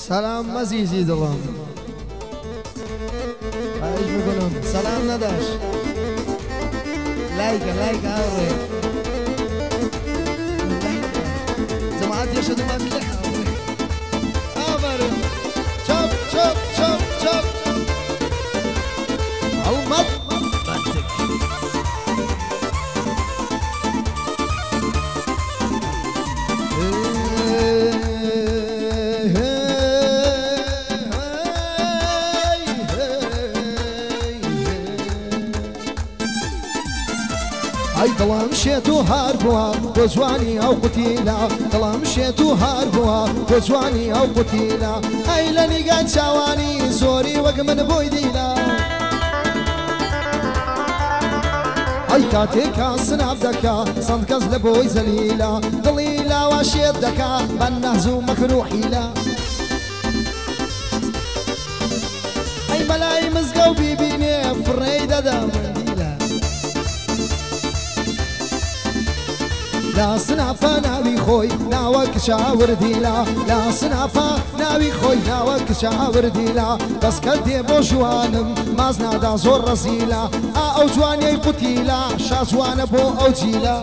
سلام مزیزی دلم خواهش میکنم سلام نداش لایک آوری جماعت يشهد ما ملح آفرین چپ چپ چپ چپ المط دڵم شێت و هار بووە بۆ جوانی ئەو قوتیلە دڵم شێت و هار بووە بۆ جوانی ئەو قوتیلە ئەی لە نیگان چاوانی زۆری وەک من بۆی دیلە ئەی کاتێکا سناب دەکا سەند کەس لە بۆی زەلیلە دڵی لاوە شێت دەکا بە نەهز و مەکر و حیلە ئەی بەلای مزگە و بیبینێ فڕێی دەدا لا سنافا ناوي خوي ناوك شاور ديلا لا سنافا ناوي خوي ناوك شاور ديلا بس كدي بو جوانم مازنا دا زور رزيلا او جواني قتيلا شازوان بو او جيلا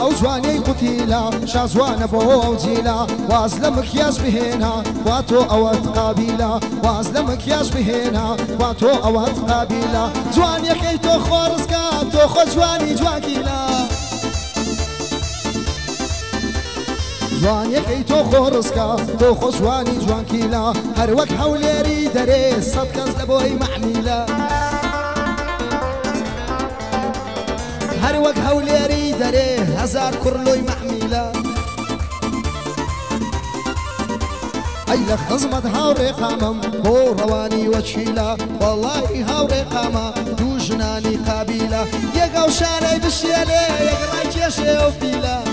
او جواني قتيلا شازوان بو او جيلا وازلمك ياز بهنا واتو او قابيلا وازلمك ياز بهنا واتو او قابيلا جواني كيتو خورسكا تو خو جوانی جوانکیلا جوانیەکەی تۆ خۆڕسکە تۆ خۆ جوانی جوانکیلا هەر وەک هەولێری دەرێ سەد کەس لە بۆی مەحمیلە هەر وەک هەولێری دەرێ هەزار کوڕلۆی مەحمیلە ئەی لە خزمەت هاوڕێقامم بۆ ڕەوانی وەچیلە وەڵڵاهی هاوڕێقامە جناني قابيلة يقاو شاري بشيالي يقراي كيشي وفيلة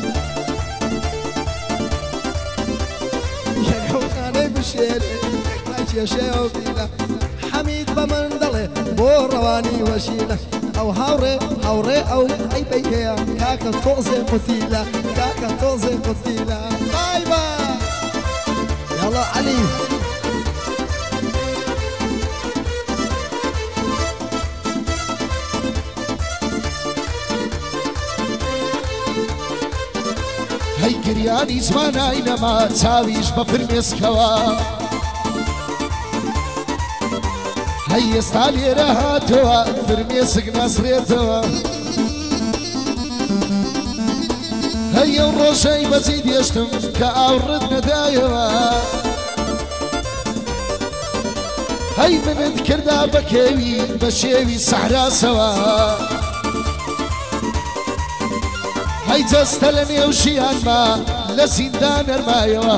يقاو شاري بشيالي يقراي كيشي وفيلة حميد بمن ضلي بو رواني وشيلة او هاوري او اي بيكيا كاكا توزي قتيلة كاكا توزي قتيلة باي باي يلا علي هەی گریانی زمانای نەما چاویش بە فرمێسکەوە هەی ئێستا لێرە هاتەوە فرمێسک ناسرێتەوە هەی ئەو ڕۆژەی بەجێ دێشتم کە ئاوڕت نەدایەوە هەی منت کردا بە کێوی بە شێوی سەحراسەوە هەی جەستە لە نێو ژیانما لە زیندان نەرمایەوە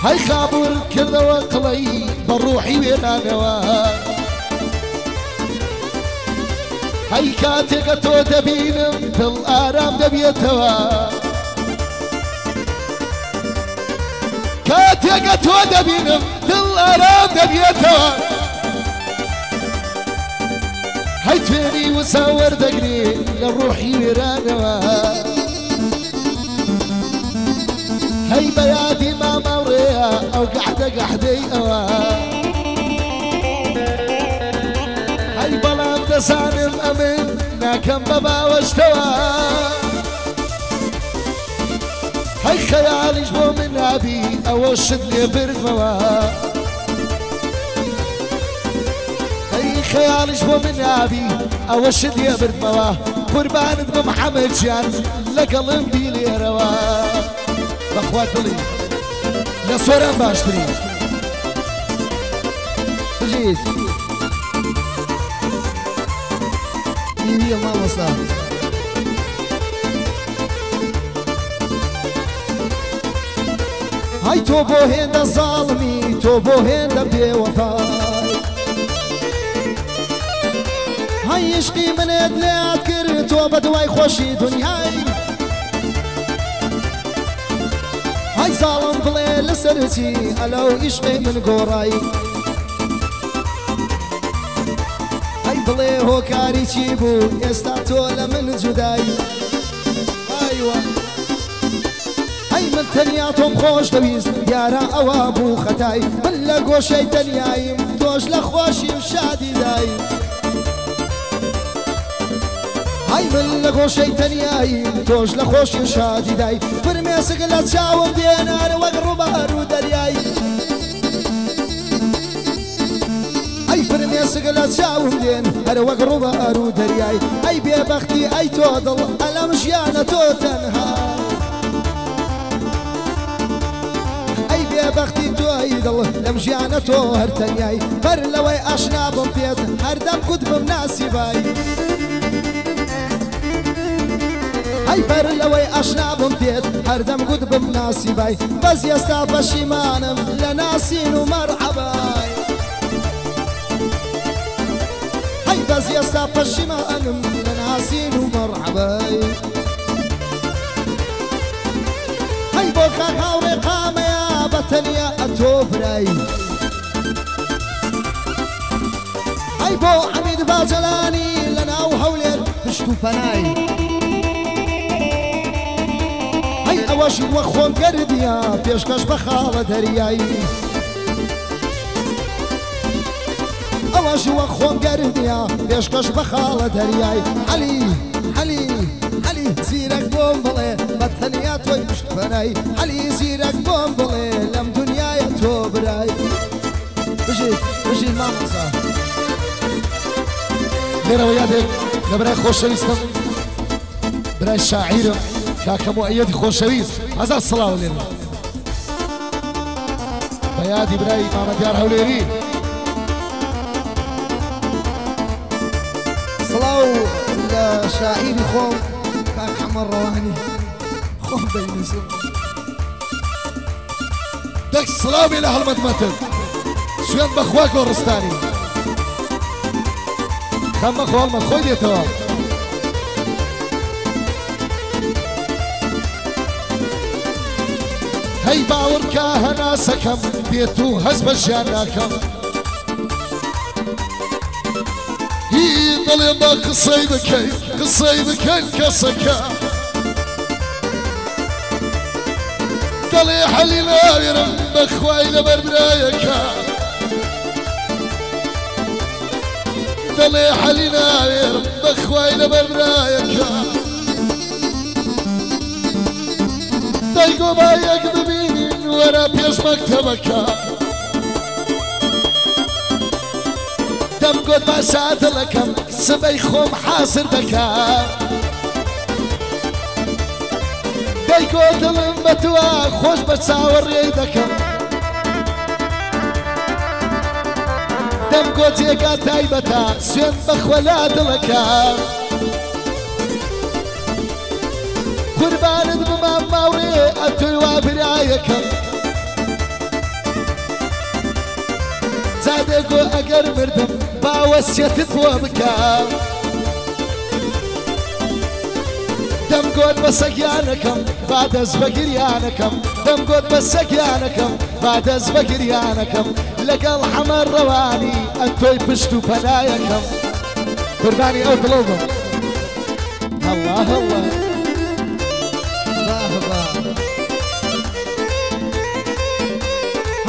هەی خابور کردەوە قڵەی بە ڕوحی وێرانەوە هەی کاتێکە تۆ دەبینم دڵ ئارام دەبێتەوە کاتێکە تۆ دەبینم دڵ ئارام دەبێتەوە هەی توێنی وسا وەردەگری لە ڕوحی وێرانەوە هەی بە یادی مامەوڕێە ئەو گەحدە گەحدەی ئەوە هەی بەڵام دەزانم ئەمن ناکەم بە باوەشتەوە هەی خەیاڵیش بۆ من نابی ئەوە شت لێ بردمەوە خيالش بو من نابي او شد يا برد موا قربان ابن محمد جان لقلم بيلي روا باخوات لي لا صورة باشتري جيت يا ماما صار هاي تو بو هند ظالمي تو بو هند بيوفاي هاي عشقي من ادلات كرت وبدواي خوشي دنياي هاي ظالم بلي لسرتي الو عشقي من قوراي هاي بلي هو كاري تشيبو يستعتول من جداي هاي أيوة هاي من تنياتهم خوش دويز يارا أوا بو ختاي من لقوشي تنيايم توش لخوشي وشادي داي هاي من لقوشي تنيايم توش لخوشي وشادي داي فرمي سقلت شاوم دينار وقرب هارو درياي أي فرمي سقلت شاوم دينار وقرب هارو درياي أي بيبختي أي توضل ألم جيانة توتنها بختي تويد الله لمجيانة تو هرتنياي بر لوي أشنا بمبيت هردم قد بمناسي باي هاي بر لوي أشنا بمبيت هردم قد بمناسي باي بس يستعب شيمانم لناسين ومرحباي هاي بس يستعب شيمانم لناسين ومرحباي هاي بوكا كاوري قامي بتنيا أتوبراي أي بو حميد باجلاني لنا وهولين تشتو فناي أي أواشي وخون قرديا بيشكش بخالة درياي أواشي وخون قرديا بيشكش بخالة درياي علي علي علي زيرك بومبلي بتنيا توي تشتو فناي علي زيرك بومبلي لم دنياي توبراي بجي الماما صاح ليرة ويادك لبراي خوشويستم براي الشاعر كاكا مؤيد خوشويس هذا الصلاة ليرة بيادي براي ماما ديار هوليري صلاة لشاعري خوم كاك حمر رواني خوم بينسو دك سلامي لهالمدمتن شوين بخواك ورستاني خم خوال من خوي ديتوا هاي باور كاهنا سكم بيتو هزب الجاناكم هي ضل ما قصيدك كسكا ضلي حلينا يرم بخوايل بردرايك ضلي حلينا يرم بخوايل بردرايك دايقو ما يكذبين ورا بيش مكتبك دم قد ما ساعد لكم سبي خوم حاصر دكا دايقو دلم بتوا خوش بتساور ريدكم دم قد يقا تايبتا سين بخولاد لكا قربان بما ماوري أتوا برايكم زادقو أقر مردم باوسيت ثوابكا دم قد بسقيانكم بعد ازبقريانكم دم قد بسقيانكم بعد ازبقريانكم لقى الحمر رواني أنتوي بشتو بنايكم قرباني أو طلوبه الله الله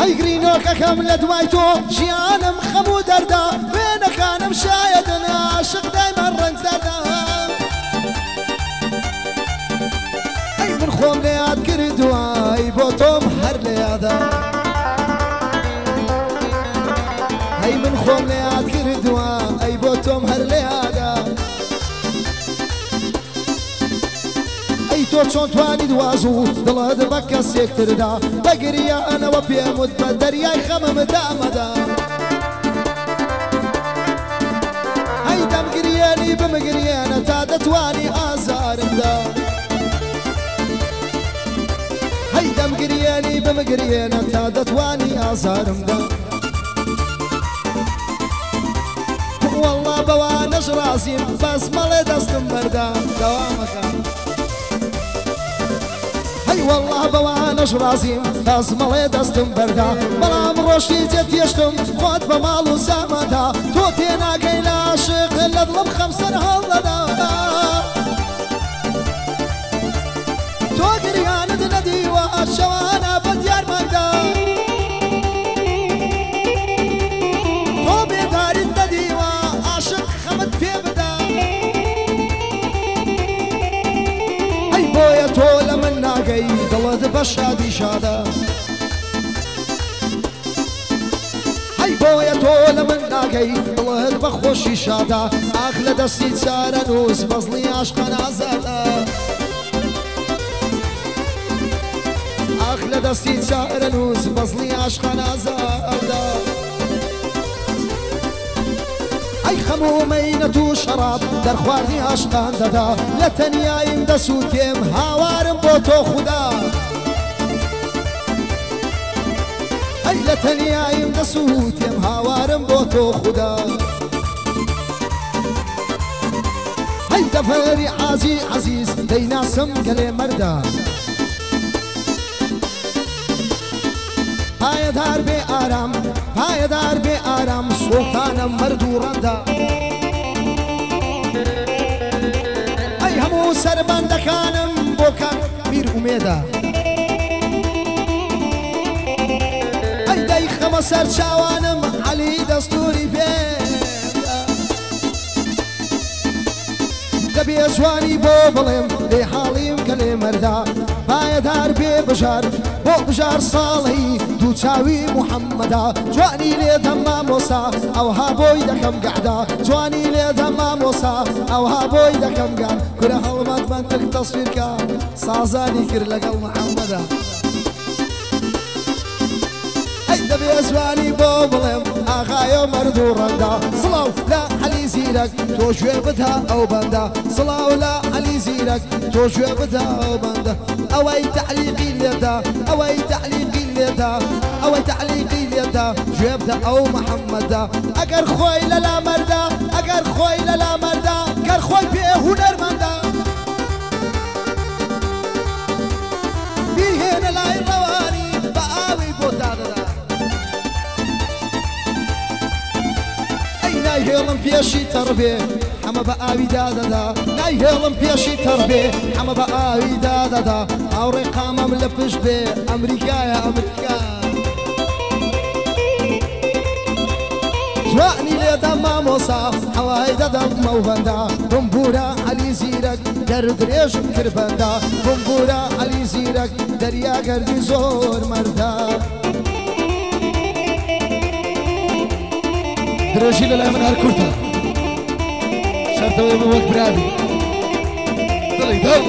هاي قرينوك كامل دوايتو جيانم خمو دردا بينك انا مشايدنا عاشق دايما رنگ زادا هاي من خوم لياد كردو هاي بوتوم هر ليادا هاي من خوم لياد كردو هاي بوتوم هر ليادا تو چون توانی دوازو دل دبک سیکتر دا بگریا انا و پیمود بدریای خمم دامدا هی دم گریانی بمگریانا تا دتوانی آزارم دا هی دم گریانی بمگریانا تا دتوانی آزارم دا والله بوانش رازیم بس مال دستم بردا دوامك هاي والله بوانش رازيم باز مالي دستم بردا بلام روشي جت يشتم خود بمالو سامدا تو تينا قيلا عاشق لظلم خمسر هالدا بە شادی شادە هەی بۆیە تۆ لە من ناگەی دڵت بە خۆشی شادە ئاخ لە دەستی چارە نووس بەزڵی عاشقان ئازادە ئاخ لە دەستی چارە نووس بەزڵی عاشقان ئازادە ئەی خەموو مەینەت و شەراب دەرخواردی عاشقان دەدا لە تەنیایم دەسووتێم هاوارم بۆ تۆ خودا ئەی لە تەنیایم دەسووتێم هاوارم بۆ تۆ خودا ئەی دەفەری عازی عەزیز دەیناسم گەلێ مەردە پایەدار بێ ئارام پایەدار بێ ئارام سوڵتانە مەرد و ڕەندا ئەی هەموو سەربەندەکانم بۆ کاک میر ئومێدە ئەی دەی خەمە سەر چاوانم عەلی دەستوری پێدا دەبێ جوانی بۆ بڵێم لێ حاڵیم گەلێ مەردا پایەدار بێ بژار بۆ بژار ساڵی دوو چاوی محەممەدا جوانی لێدەم مامۆسا ئەوها بۆی دەکەم گەعدا جوانی لێدەم مامۆسا ئەوها بۆی دەکەم گان کورە هەڵمەت بەندک تەسویرکە سازانی کرد لەگەڵ محەممەدا ئەی دەبێ جوانی بۆ بڵێم ئاغایە مەرد و ڕەندا سڵاو لە عەلی زیرەک تۆ گوێ بدە ئەو بەندە سڵاو لە عەلی زیرەک تۆ گوێ بدە ئەو بەندە ئەوەی تەعلیقی لێدا ئەوەی تەعلیقی لێدا ئەوەی تەعلیقی لێدا گوێ بدە ئەو محەممەدا ئەگەر خۆی لەلا مەردا ئەگەر خۆی لەلا مەردا گەر خۆی پێ هونەرمەندا بیهێنە لای ڕەوانی بە ئاوی بۆ دادەدا ئەی نایهێڵم پێشی تەڕبێ ئەمە بە ئاوی دادەدا نایهێڵم پێشی تەڕبێ ئەمە بە ئاوی دادەدا هاوڕێ قامەم لە پشت بێ ئەمریکایە ئەمریکا جوانی لێدەم مامۆسا هەوای دەدەم مەوبەندا بمبورە عەلی زیرەک دەردرێژم کرد بەندا بمبورە عەلی زیرەک دەریا گەردی زۆر مەردا درێژی لەلای من هەر کورتە شەرتەوەی من وەک برابی دڵی دڵ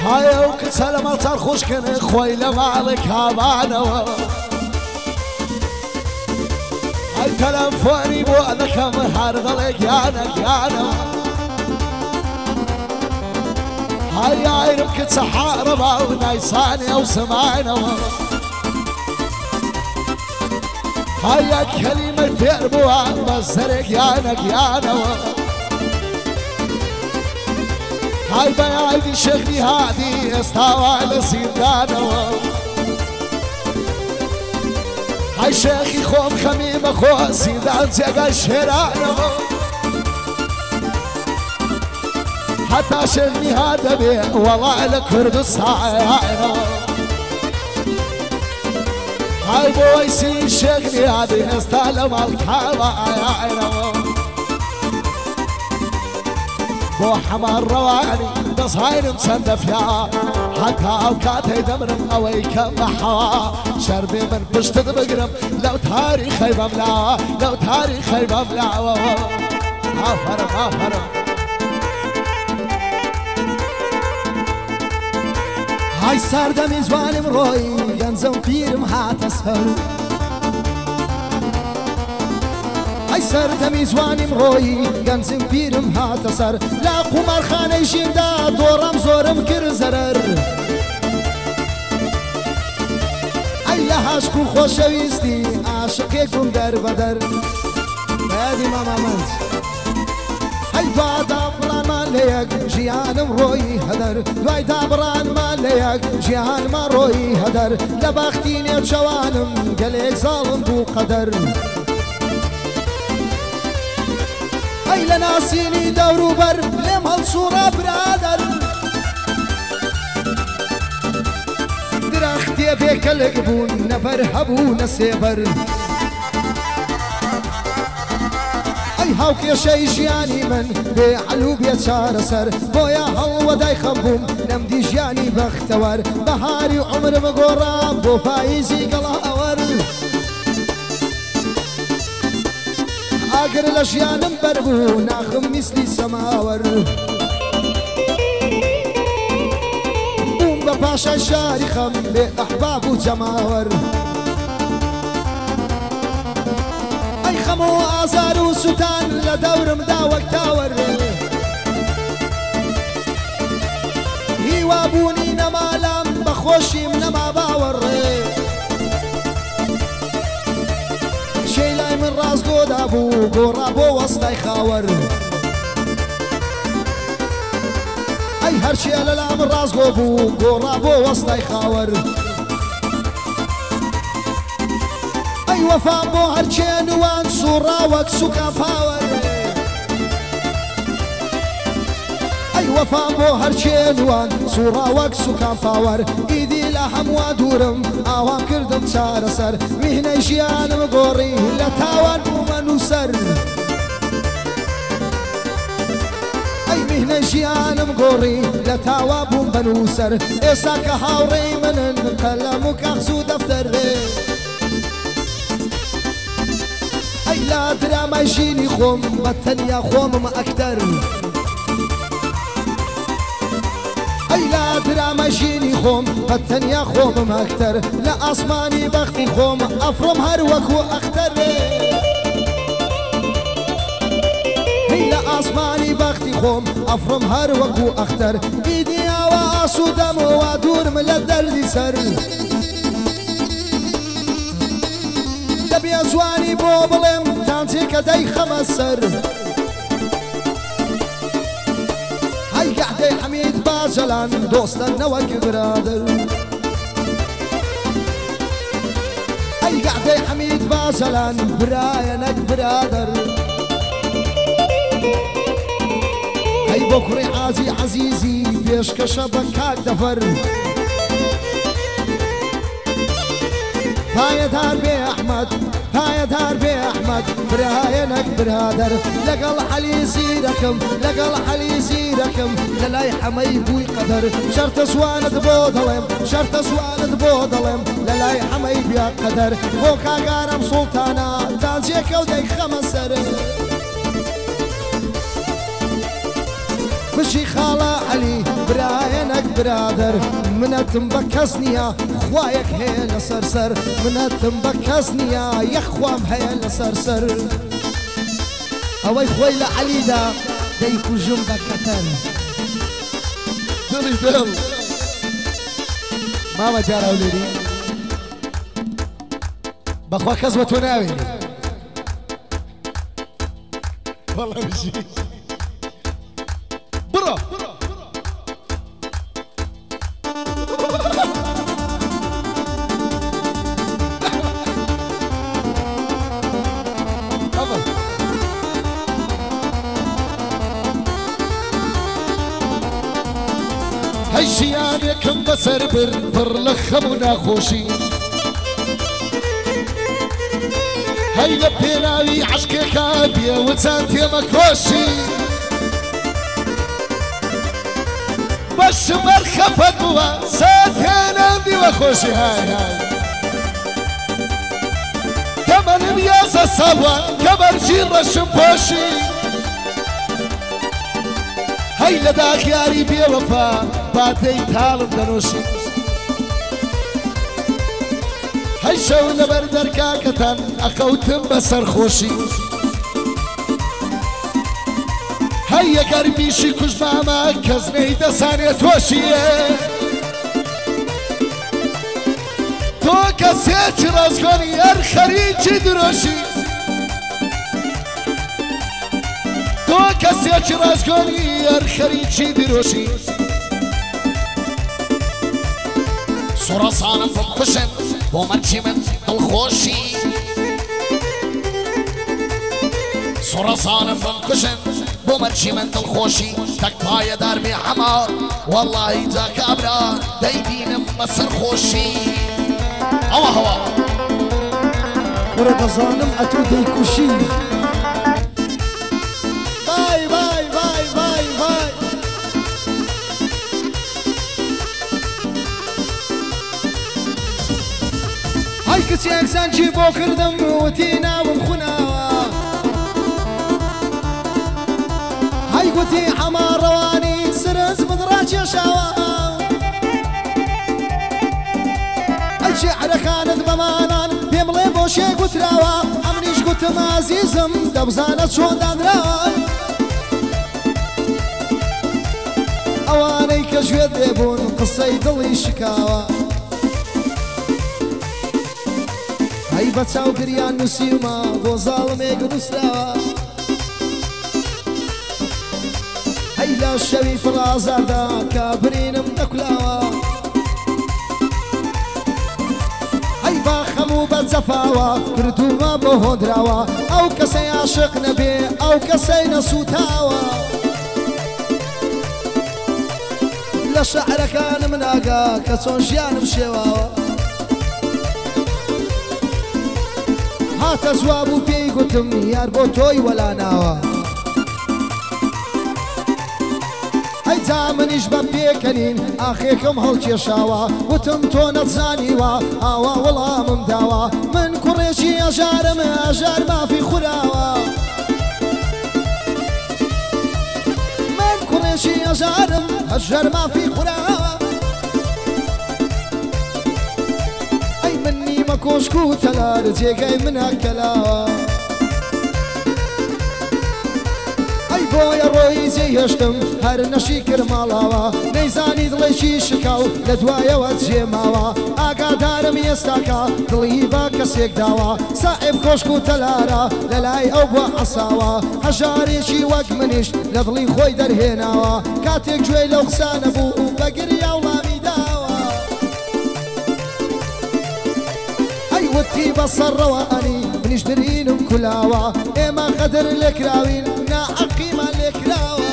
هایا و کچە لە ماڵتان خۆشکەنە خۆی لە ماڵێک هاوانەوە ئەی تەلەفۆنی بۆ دەکەم هەر دەڵێک یانەوە هاي عيرب كتس حاربة ونايساني أو سمعينوا هاي كلمة تربوا بزرق يانك يانوا هاي بيعيدي شغلي هادي استوى لسيدانوا هاي شيخي خوم خميم خو سيدان زيقا شيرانوا حتى شغلي هذا بيه والله على كرد الصاعينه هاي بويسي شغلي هذا استلم الكعباينه بو حمار رواني بصاير مصندف يا حتى اوقاتي دمرم اويك محوا شربي من بشتد بقرم لو تاريخي بملا لو تاريخي بملا هافرم هافرم هاي سردمي زوانم روي ينزم بيرم هاتسهر هاي سردمي زوانم روي ينزم بيرم هاتسهر لا قمر خاني جندا دورم زورم كر زرر اي لهاشكو خوشويستي عاشقكم در بدر هادي ماما منز هاي بعدا بلان ماليك جيانم روي هدر دوای دابران ماليك جيان ما روي هدر لبختيني بشوانم قليك ظالم بو قدر ئەی لە ناسینی دەوروبەر لێم هەڵسوڕە برادەر درەختێ بێکەلک بوون نەبەر هەبوو نەسێبەر ئەی هاوکێشەی ژیانی من بێ عەلوو بێ چارەسەر بۆیە هەڵوەدای خەم بووم نەمدی ژیانی بەختەوەر بەهاری عومرم گۆڕا بۆ پاییزی گەڵاوەر ئاگر لە ژیانم بەربوو ناخم میسلی سەماوەر بووم بە پاشای شاری خەم بێ ئەحباب و جەماوەر ئەی خەم و ئازار و سوتان لە دەورمدا وەک تاوەر هیوابوونی نەمالام بەخۆشیم نەما باوەڕ شەی لای من ڕازگۆدا بوو گۆڕا بۆ وەستای خاوەر ئەی هەرچیە لە لام ڕازگۆ بوو گۆڕا بۆ وەستای خاوەر ئەی وەفام بۆ هەرچێ نوان سوڕا وەک سوکان پاوەر ئەی وەفام بۆ هەرچێ نوان سوڕا وەک سوکان پاوەر ئیدی لە هەمووا دوورم ئاوام کردم چارەسەر میهنەی ژیانم گۆڕی لە تاوان بوومە نووسەر ئەی میهنەی ژیانم گۆڕی لە تاوا بووم بە نووسەر ئێستا کە هاوڕێی منن قەلەم و کاغز و دەفتەر ئەی لا درامای ژینی خۆم بە تەنیا خۆمم ئەکتەر ئەی لا درامای ژینی خۆم بە تەنیا خۆمم ئەکتەر لە ئاسمانی بەختی خۆم ئەفڕۆم هەر وەکو ئەختەر هی لە ئاسمانی بەختی خۆم ئەفڕۆم هەر وەکو ئەختەر ئیدی ئاوا ئاسوودەمەوە دوورم لە دەردی سەر دەبێ جوانی بۆ بڵێم تانجێکە دەی خەمە سەر هەی گەحدەی حەمید باجەلان دۆستە نەوەک برادر ئەی گەحدەی حەمید باجەلان برایە نەک برادر ئەی بۆ کوڕی حاجی عەزیزی پێشکەشە بە کاک دەفەر پایەدار بێ ئەحمەد پایەدار بێ ئەحمەد برایە نەک برادەر لەگەڵ عەلی زیرەکەم لەگەڵ عەلی زیرەکەم لە لای حەمەی بووی قەدەر شەرتە زوانت بۆ دەڵێم شەرتە زوانت بۆ دەڵێم لە لای حەمەی بیا قەدەر بۆ کاگارم سوڵتانە تانجێکە و دەی خەمە سەر بشی خاڵە عەلی برایە نەک برادەر منەتم بە کەس نییە خوایەک هەیە لەسەر سەر منەتم بە کەس نییە یەخوام هەیە لەسەر سەر ئەوەی خۆی لە عەلیدا دەیکوژم بە کەتەر دڵی دڵ مامە جاراولێری بەخوا کەس بە تۆ ناوێنێ وەڵڵا بژی برا هەی ژیانێکم بەسەر بر پڕ لە خەم و ناخۆشی هەی لە پێناوی عەشقێکا بێوەچان تێمە کۆشی بەشمەر خەفەت بووە ساتێنم دیوە خۆشی های های تەمەنم یازە ساڵوە کە بەرجی ڕەشم پۆشی هەی لە داخیاری بێوەفا باتەی تاڵم دەنووشی هەی شەو لەبەر دەرکاکەتان ئەقەوتم بە سەرخۆشی هەی ئەگەر میشی کوژمامە کەس نەیدەسانێت تۆشیە تۆ کەسێکی ڕازگۆنی هەر خەریکی درۆشی تۆ کەسێکی ڕازگۆنی هەر خەریکی درۆشی سوڕەسانم بکوشن بۆ مەرجی من دڵخۆشی سوڕە دۆزانم بمکوژن بۆ مەرجی من دڵخۆشی تەک پایەدار بێ حەمار وەڵڵاهی جا کابرا دەیبینم بە سەرخۆشی ئەوە هەوا وەرە دەزانم ئەتۆ دەیکوشی وای وای وای وای وای هەی کچێک زەنجی بۆ کردم وتی ناوم خوناوە هەی گوتی حەماڕەوانی سرنج من ڕاکێشاوە ئەی شێعرەکانت بەمانان پێم بڵێ بۆ شێ گوتراوە ئەمنیش گوتم ئازیزم دەبزانە چۆن دانراوە ئەوانەی کە گوێت لێبوون قسەی دڵی شکاوە هەی بە چاوگریان نووسیمە بۆ زاڵمێک نووسراوە هەی لە شەوی پڕازاردا کە برینم نەکولاوە هەی با خەموو بە جەفاوە کردومە بۆ هۆدراوە ئەو کەسەی عاشق نەبێ ئەو کەسەی نەسووتاوە لە شەعرەکانم ناگا کە چۆن ژیانم شێواوە هاتە زواب و پێی گوتم یار بۆ تۆی وەلاناوە هەی جا منیش بە پێکەنین ئاخێکم هەڵکێشاوە وتم تۆ نەتزانیوە ئاوا وەڵامم داوە من کوڕێکی ئەژارم ئەژار مافی خوراوە من کوڕێکی ئەژارم ئەژار مافی خوراوە ئەی من نیمە کۆشک و تەلار جێگەی منە کەلاوە بۆیە ڕۆی جێهێشتم هەر نەشی کرماڵاوە نەیزانی دڵێکی شکاو لە دوایەوە جێماوە ئاگادارم ئێستاکە دڵی بە کەسێک داوە ساحێب کۆشک و تەلارە لە لای ئەو بۆ عەساوە هەژارێکی وەک منیش لە دڵی خۆی دەرهێناوە کاتێک گوێی لەو قسانە بوو بە گریا وڵامی داوە ئەی وتی بەسەڕەوەنی منیش برینم کولاوە ئێمە قەدر لێکراوین ناعەقیمان لێکراوە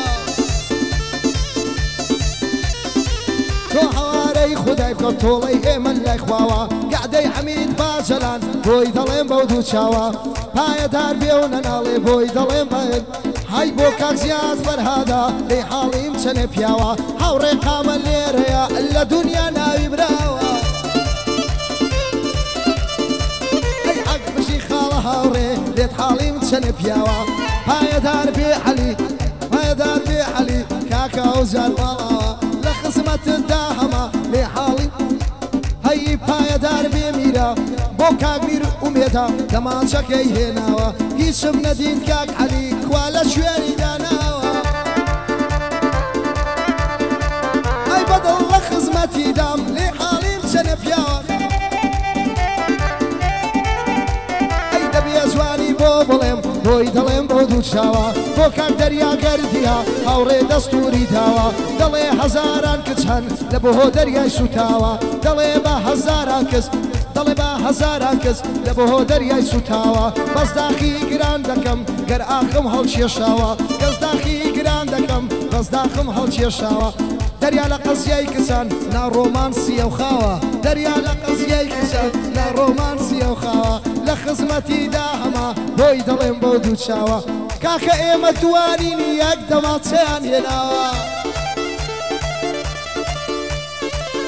تۆ هەوارەی خودای بکە تۆڵەی ئێمە لای خواوە گعدەی حەمید باجەلان بۆی دەڵێم بەو دوو چاوە پایەدار بێ و نەناڵێ بۆی دەڵێم بەێت هەی بۆ کاک زیاد فەرهادا لێی حاڵیم چەنێ پیاوە هاوڕێ قامە لێرەیە لە دونیا ناوی براوە ئەی حەق بشی خاڵە هاوڕێ لێت حاڵیم چەنێ پیاوە پایەدار بێ عەلی پایەدار بێ عەلی کاکە ئەو زار باڵاوە لە خزمەتتدا هەما لێ حاڵی هەی پایەدار بێ میرە بۆ کاک میر ئومێدا دەماچەکەی هێناوە هیچم نەدین کاک عەلی کوا لە شوێنی داناوە ئەی بەدڵ لە خزمەتی دام لێ حاڵیم چەنە پیاوە ئەی دەبێ جوانی بۆ بڵێم بۆی دەڵێم بۆ دوو چاوە بۆ کاک دەریا گەردیە هاوڕێ دەستوری داوە دەڵێ هەزاران کچ هەن لە بەهۆ دەریای سوتاوە دەڵێ بە هەزاران کەس دەڵێ بە هەزاران کەس لە بەهۆ دەریای سوتاوە بەس داخی گران دەکەم گەر ئاخم هەڵکێشاوە کەس داخی گران دەکەم بەس داخم هەڵکێشاوە دەریا لە قەزیای کەسان ناڕۆمانسیە و خاوە دەریا لە قەزیای کەسان ناڕۆمانسیە و خاوە لە خزمەتیدا هەما بۆی دەڵێم بۆ دوو چاوە کاکە ئێمە توانین یەک دەماچەیان هێناوە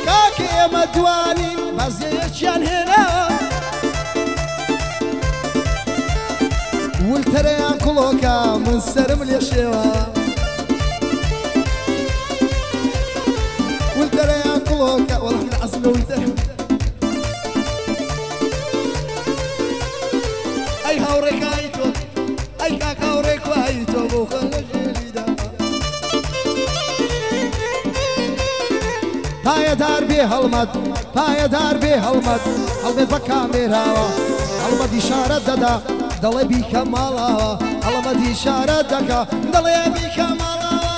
کاکە ئێمە توانین بەزیەکیان هێناوە ولتەرەیان کوڵۆکە من سەرم لێ شێوە ولتەرەیان کوڵۆکە وەڵام لە عەزمە ولتەرە ئەی هاوڕێکایی تۆ ئەی کاک هاوڕێک وایی تۆ بۆ خەڵ لە ژێریدا پایەدار بێ هەڵمەت پایەدار بێ هەڵمەت هەڵمێت بە کامێراوە هەڵمەت ئیشارەت دەدا دەڵێ بیکە ماڵاوە هەڵمەت ئیشارەت دەکا دەڵێ بیکە ماڵاوە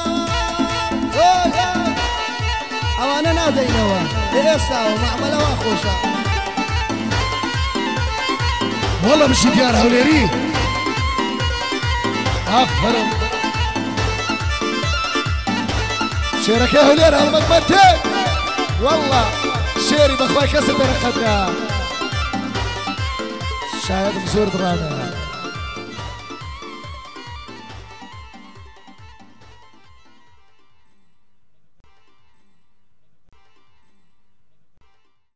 ئەوانە نادەینەوە ئێستاوە مەعمەلەوە خۆشە وەڵە بشی دیار هەولێری افرم شيرك يا هلير هالمقمتين والله شيري بخواي كسر درخدنا شاهد مزور دراما